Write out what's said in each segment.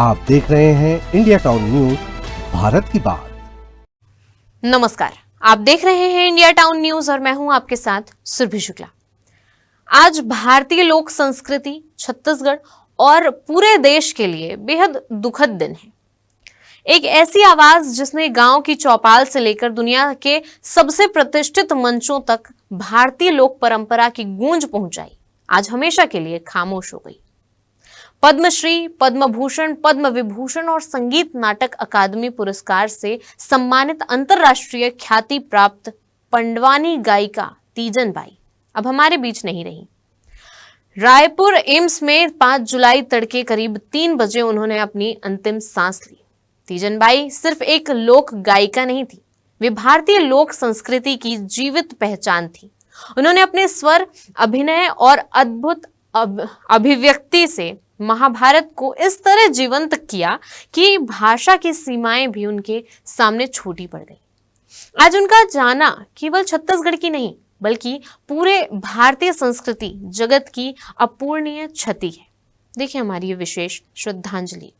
आप देख रहे हैं इंडिया टाउन न्यूज, भारत की बात। नमस्कार, आप देख रहे हैं इंडिया टाउन न्यूज और मैं हूं आपके साथ सुरभि शुक्ला। आज भारतीय लोक संस्कृति, छत्तीसगढ़ और पूरे देश के लिए बेहद दुखद दिन है। एक ऐसी आवाज जिसने गांव की चौपाल से लेकर दुनिया के सबसे प्रतिष्ठित मंचों तक भारतीय लोक परंपरा की गूंज पहुंचाई, आज हमेशा के लिए खामोश हो गई। पद्मश्री, पद्म भूषण, पद्म विभूषण और संगीत नाटक अकादमी पुरस्कार से सम्मानित अंतर्राष्ट्रीय ख्याति प्राप्त पंडवानी गायिका तीजन बाई अब हमारे बीच नहीं रही। रायपुर एम्स में 5 जुलाई तड़के करीब 3 बजे उन्होंने अपनी अंतिम सांस ली। तीजन बाई सिर्फ एक लोक गायिका नहीं थी, वे भारतीय लोक संस्कृति की जीवित पहचान थी। उन्होंने अपने स्वर, अभिनय और अद्भुत अभिव्यक्ति से महाभारत को इस तरह जीवंत किया कि भाषा की सीमाएं भी उनके सामने छोटी पड़ गई। आज उनका जाना केवल छत्तीसगढ़ की नहीं बल्कि पूरे भारतीय संस्कृति जगत की अपूरणीय क्षति है। देखिए हमारी ये विशेष श्रद्धांजलि।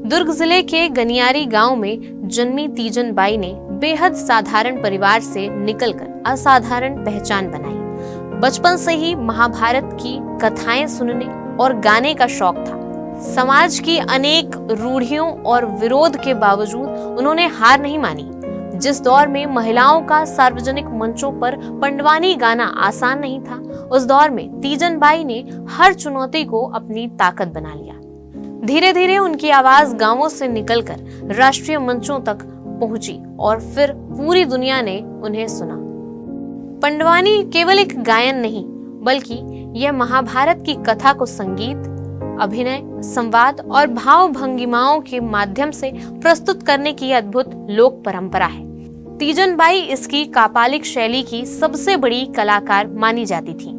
दुर्ग जिले के गनियारी गांव में जन्मी तीजन बाई ने बेहद साधारण परिवार से निकलकर असाधारण पहचान बनाई। बचपन से ही महाभारत की कथाएं सुनने और गाने का शौक था। समाज की अनेक रूढ़ियों और विरोध के बावजूद उन्होंने हार नहीं मानी। जिस दौर में महिलाओं का सार्वजनिक मंचों पर पंडवानी गाना आसान नहीं था, उस दौर में तीजन बाई ने हर चुनौती को अपनी ताकत बना लिया। धीरे धीरे उनकी आवाज गांवों से निकलकर राष्ट्रीय मंचों तक पहुंची और फिर पूरी दुनिया ने उन्हें सुना। पंडवानी केवल एक गायन नहीं बल्कि यह महाभारत की कथा को संगीत, अभिनय, संवाद और भाव भंगिमाओं के माध्यम से प्रस्तुत करने की अद्भुत लोक परंपरा है। तीजन बाई इसकी कापालिक शैली की सबसे बड़ी कलाकार मानी जाती थी।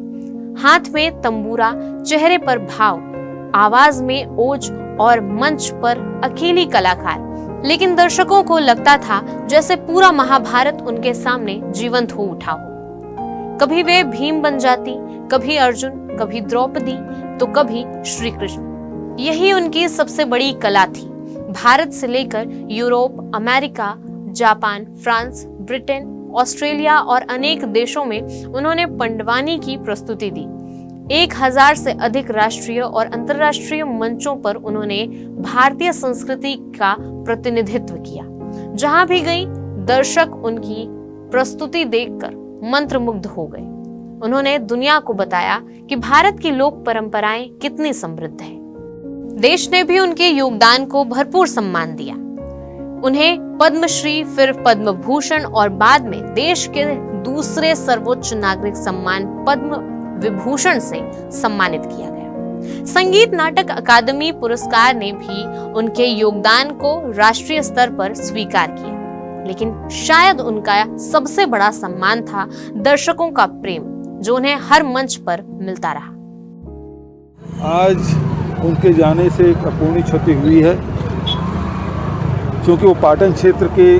हाथ में तंबूरा, चेहरे पर भाव, आवाज में ओज और मंच पर अकेली कलाकार। लेकिन दर्शकों को लगता था जैसे पूरा महाभारत उनके सामने जीवंत हो उठा हो। कभी वे भीम बन जाती, कभी अर्जुन, कभी द्रौपदी तो कभी श्री कृष्ण। यही उनकी सबसे बड़ी कला थी। भारत से लेकर Europe, America, Japan, France, Britain, Australia और अनेक देशों में उन्होंने पंडवानी की प्रस्तुति दी। 1000 से अधिक राष्ट्रीय और अंतर्राष्ट्रीय मंचों पर उन्होंने भारतीय संस्कृति का प्रतिनिधित्व किया। जहां भी गई, दर्शक उनकी प्रस्तुति देखकर मंत्रमुग्ध हो गए। उन्होंने दुनिया को बताया कि भारत की लोक परंपराएं कितनी समृद्ध है। देश ने भी उनके योगदान को भरपूर सम्मान दिया। उन्हें पद्मश्री, फिर पद्म भूषण और बाद में देश के दूसरे सर्वोच्च नागरिक सम्मान पद्म विभूषण से सम्मानित किया गया। संगीत नाटक अकादमी पुरस्कार ने भी उनके योगदान को राष्ट्रीय स्तर पर स्वीकार किया। लेकिन शायद उनका सबसे बड़ा सम्मान था दर्शकों का प्रेम, जो उन्हें हर मंच पर मिलता रहा। आज उनके जाने से एक अपूर्णीय क्षति हुई है, क्योंकि वो पाटन क्षेत्र के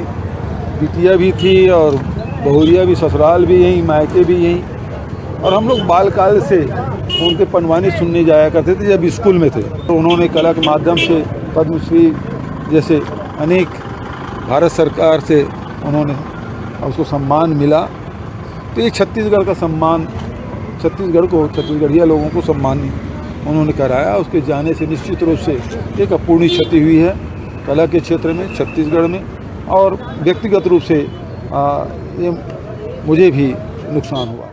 बिटिया भी थी और बहुरिया भी, ससुराल भी यहीं, मायके भी यहीं। और हम लोग बालकाल से उनके पंडवानी सुनने जाया करते थे जब स्कूल में थे। तो उन्होंने कला के माध्यम से पद्मश्री जैसे अनेक भारत सरकार से उन्होंने उसको सम्मान मिला। तो ये छत्तीसगढ़ का सम्मान, छत्तीसगढ़ को, छत्तीसगढ़िया लोगों को सम्मान उन्होंने कराया। उसके जाने से निश्चित रूप से एक अपूर्णीय क्षति हुई है कला के क्षेत्र में, छत्तीसगढ़ में। और व्यक्तिगत रूप से ये मुझे भी नुकसान हुआ।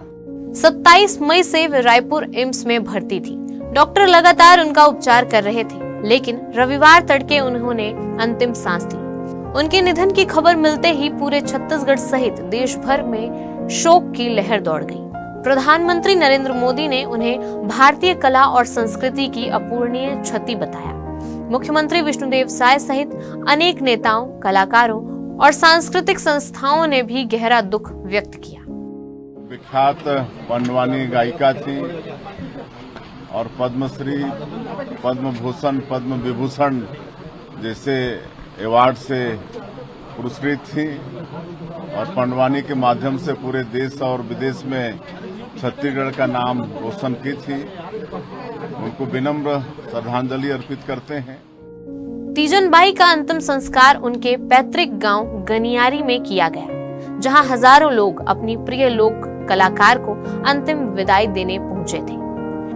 27 मई से वे रायपुर एम्स में भर्ती थी। डॉक्टर लगातार उनका उपचार कर रहे थे, लेकिन रविवार तड़के उन्होंने अंतिम सांस ली। उनके निधन की खबर मिलते ही पूरे छत्तीसगढ़ सहित देश भर में शोक की लहर दौड़ गई। प्रधानमंत्री नरेंद्र मोदी ने उन्हें भारतीय कला और संस्कृति की अपूरणीय क्षति बताया। मुख्यमंत्री विष्णुदेव साय सहित अनेक नेताओं, कलाकारों और सांस्कृतिक संस्थाओं ने भी गहरा दुख व्यक्त किया। विख्यात पंडवानी गायिका थी, और पद्मश्री, पद्म भूषण, पद्म विभूषण जैसे अवार्ड से पुरस्कृत थी और पंडवानी के माध्यम से पूरे देश और विदेश में छत्तीसगढ़ का नाम रोशन की थी। उनको विनम्र श्रद्धांजलि अर्पित करते हैं। तीजन बाई का अंतिम संस्कार उनके पैतृक गांव गनियारी में किया गया, जहां हजारों लोग अपनी प्रिय लोक कलाकार को अंतिम विदाई देने पहुंचे थे।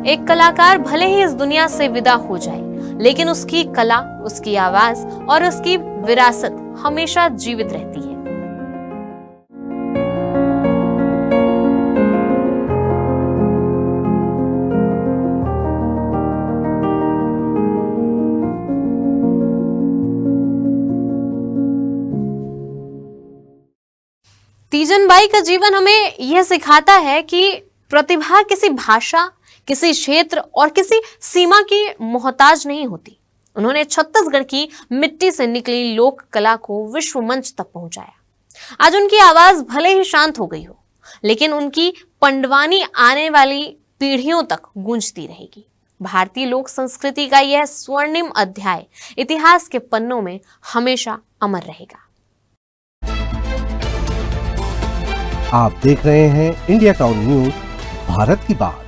एक कलाकार भले ही इस दुनिया से विदा हो जाए, लेकिन उसकी कला, उसकी आवाज और उसकी विरासत हमेशा जीवित रहती है। तीजन बाई का जीवन हमें यह सिखाता है कि प्रतिभा किसी भाषा, किसी क्षेत्र और किसी सीमा की मोहताज नहीं होती। उन्होंने छत्तीसगढ़ की मिट्टी से निकली लोक कला को विश्व मंच तक पहुंचाया। आज उनकी आवाज भले ही शांत हो गई हो, लेकिन उनकी पंडवानी आने वाली पीढ़ियों तक गूंजती रहेगी। भारतीय लोक संस्कृति का यह स्वर्णिम अध्याय इतिहास के पन्नों में हमेशा अमर रहेगा। आप देख रहे हैं इंडिया टाउन न्यूज, भारत की बात।